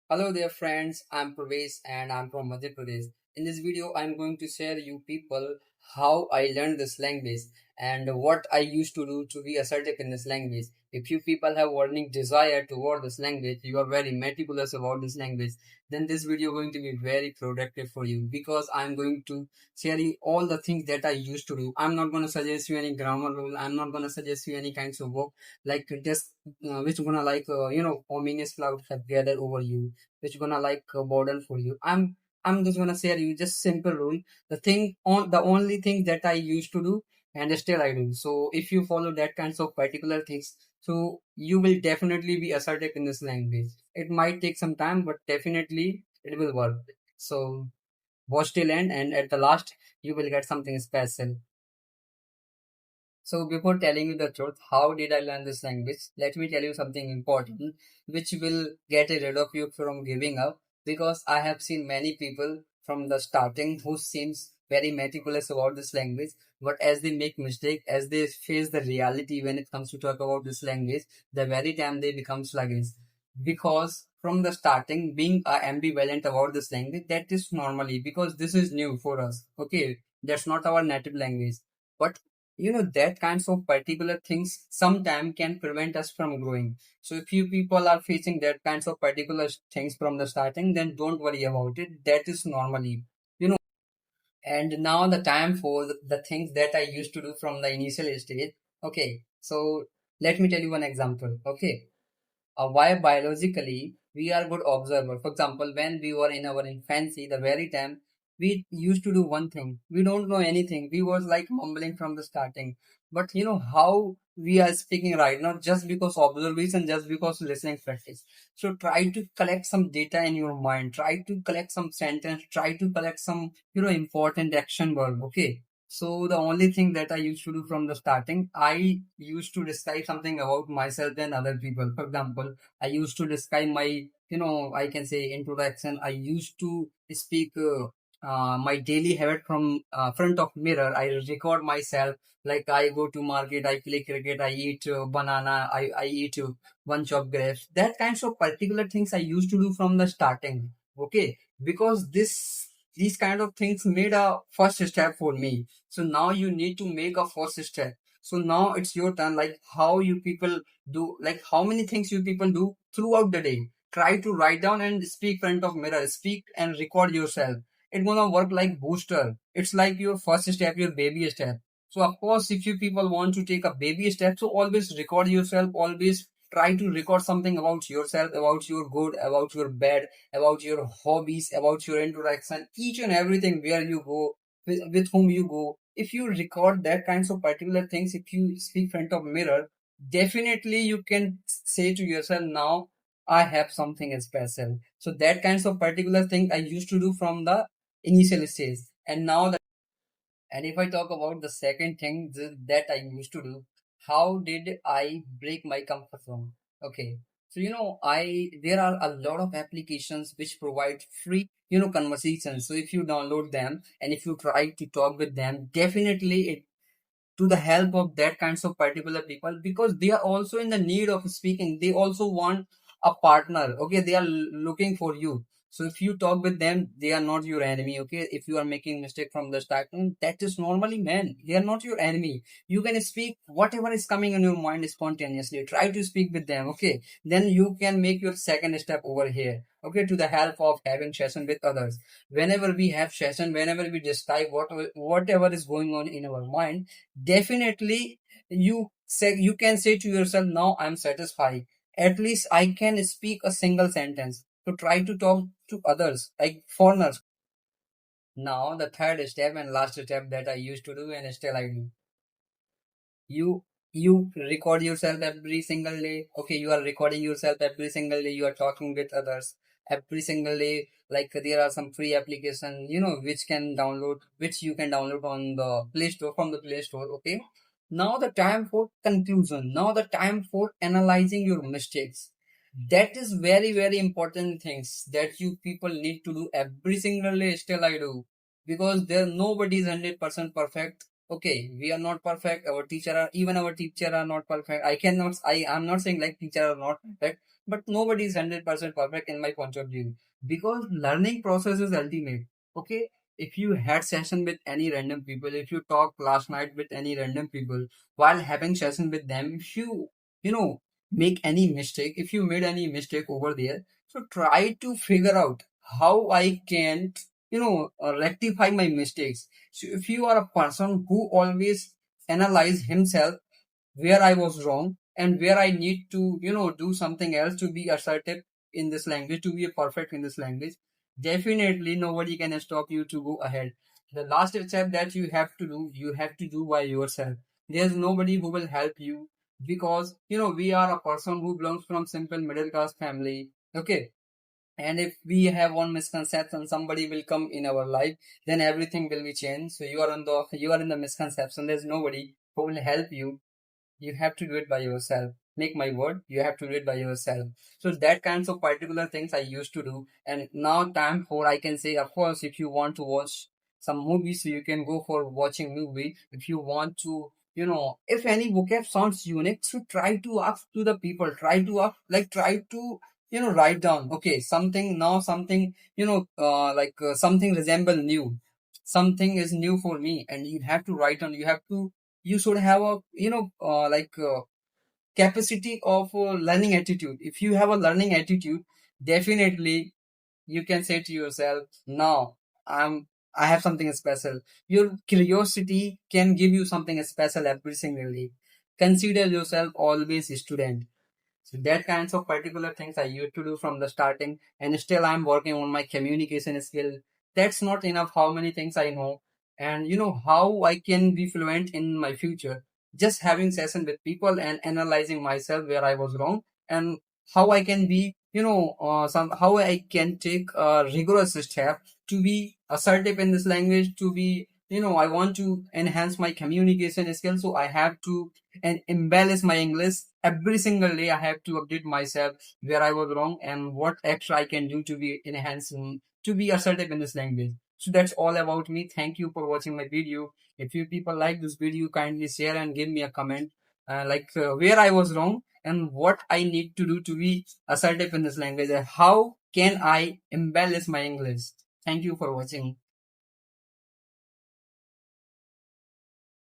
Hello there friends, I'm Pravesh and I'm from Madhya Pradesh. In this video, I'm going to share you people how I learned this language and what I used to do to be assertive in this language. If you people have burning desire toward this language, you are very meticulous about this language, then this video going to be very productive for you because I'm going to share you all the things that I used to do. I'm not going to suggest you any grammar rule. I'm not going to suggest you any kinds of work like just which gonna ominous cloud have gathered over you which gonna burden for you. I'm just gonna share you just simple rule. The only thing that I used to do and still I do. So if you follow that kinds of particular things, so you will definitely be assertive in this language. It might take some time, but definitely it will work. So watch till end, and at the last you will get something special. So before telling you the truth, how did I learn this language? Let me tell you something important, which will get rid of you from giving up. Because I have seen many people from the starting who seems very meticulous about this language, but as they make mistake, as they face the reality when it comes to talk about this language, the very time they become sluggish. Because from the starting, being ambivalent about this language, that is normally because this is new for us. Okay, that's not our native language, but that kinds of particular things sometime can prevent us from growing. So if you people are facing that kinds of particular things from the starting, then don't worry about it. That is normally you know and now the time for the things that I used to do from the initial stage. Okay, so let me tell you one example. Okay, why biologically we are good observer. For example, when we were in our infancy, the very time we used to do one thing, we don't know anything. We was like mumbling from the starting. But you know how we are speaking right now, just because observation, just because listening practice. So try to collect some data in your mind. Try to collect some sentence. Try to collect some important action verb. Okay, so the only thing that I used to do from the starting, I used to describe something about myself and other people. For example, I used to describe my, I can say introduction. I used to speak my daily habit from front of mirror. I record myself like I go to market, I play cricket, I eat banana, I eat bunch of grapes. That kinds of particular things I used to do from the starting. Okay, because these kind of things made a first step for me. So now you need to make a first step. So now it's your turn. Like how you people do, like how many things you people do throughout the day. Try to write down and speak front of mirror. Speak and record yourself. It's gonna work like booster. It's like your first step, your baby step. So of course, if you people want to take a baby step, so always record yourself. Always try to record something about yourself, about your good, about your bad, about your hobbies, about your interaction, each and everything where you go, with whom you go. If you record that kinds of particular things, if you speak front of mirror, definitely you can say to yourself, now I have something special. So that kinds of particular thing I used to do from the initial stage. And if I talk about the second thing that I used to do, how did I break my comfort zone? Okay. So, there are a lot of applications which provide free, conversations. So if you download them and if you try to talk with them, definitely it to the help of that kinds of particular people because they are also in the need of speaking. They also want a partner. Okay, they are looking for you. So if you talk with them, they are not your enemy. Okay, if you are making mistake from the starting, that is normally man. They are not your enemy. You can speak whatever is coming in your mind spontaneously. Try to speak with them. Okay, then you can make your second step over here. Okay, to the help of having session with others. Whenever we have session, whenever we describe whatever is going on in our mind, definitely you can say to yourself, now I'm satisfied, at least I can speak a single sentence. To try to talk to others like foreigners. Now the third step and last step that I used to do and still I do, you you record yourself every single day. Okay, you are recording yourself every single day. You are talking with others every single day. Like there are some free application, which you can download on the play store, from the play store. Okay, now the time for conclusion, now the time for analyzing your mistakes. That is very very important things that you people need to do every single day. Still I do, because there nobody is 100% perfect. Okay, we are not perfect. Our teacher are not perfect. I'm not saying like teacher are not perfect, but nobody is 100% perfect in my point of view, because learning process is ultimate. Okay, if you had session with any random people, if you talked last night with any random people while having session with them, if you know make any mistake, if you made any mistake over there, so try to figure out how I can rectify my mistakes. So if you are a person who always analyze himself, where I was wrong and where I need to, do something else to be assertive in this language, to be a perfect in this language, definitely nobody can stop you to go ahead. The last step that you have to do by yourself. There's nobody who will help you, because we are a person who belongs from simple middle class family. Okay, and if we have one misconception, somebody will come in our life, then everything will be changed. So you are in the misconception. There's nobody who will help you. You have to do it by yourself. Make my word, you have to do it by yourself. So that kinds of particular things I used to do. And now time for, I can say, of course, if you want to watch some movies, so you can go for watching movie. If you want to, if any vocab sounds unique, so try to ask to the people. Try to ask, like, try to write down. Okay, something now, something something resemble new. Something is new for me, and you have to write on. You should have a capacity of learning attitude. If you have a learning attitude, definitely you can say to yourself, now I have something special. Your curiosity can give you something special every single day. Consider yourself always a student. So that kinds of particular things I used to do from the starting, and still I'm working on my communication skill. That's not enough. How many things I know, and how I can be fluent in my future. Just having session with people and analyzing myself where I was wrong, and how I can be, how I can take a rigorous step to be assertive in this language. To be, I want to enhance my communication skills, so I have to and embellish my English every single day. I have to update myself where I was wrong and what extra I can do to be enhancing, to be assertive in this language. So that's all about me. Thank you for watching my video. If you people like this video, kindly share and give me a comment, where I was wrong and what I need to do to be assertive in this language, and how can I embellish my English. Thank you for watching.